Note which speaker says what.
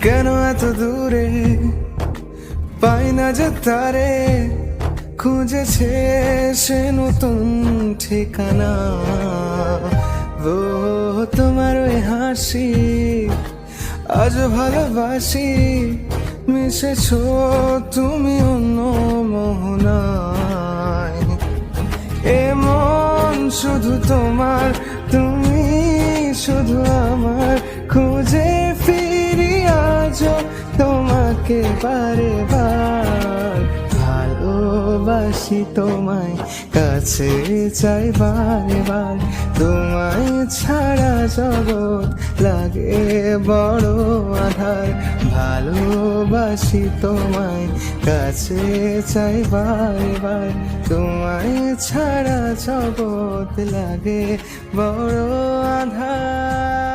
Speaker 1: কেন এত দূরে পাই না যে তারে, খুঁজেছে সে নতুন ঠিকানা। ও তোমার ওই হাসি আজ ভালোবাসি, মিশেছো তুমি অন্য মোহনায়। এমন শুধু তোমার, তুমি শুধু আমার, খুঁজে ফিরি আজও তোমাকে বারে বার। ভালোবাসি তোমায়, কাছে চাই বারে বার, তোমায় ছাড়া জগৎ লাগে বড় আধার। ভালোবাসি তোমায়, কাছে চাই বারে বার, তোমায় ছাড়া জগৎ লাগে বড় আধার।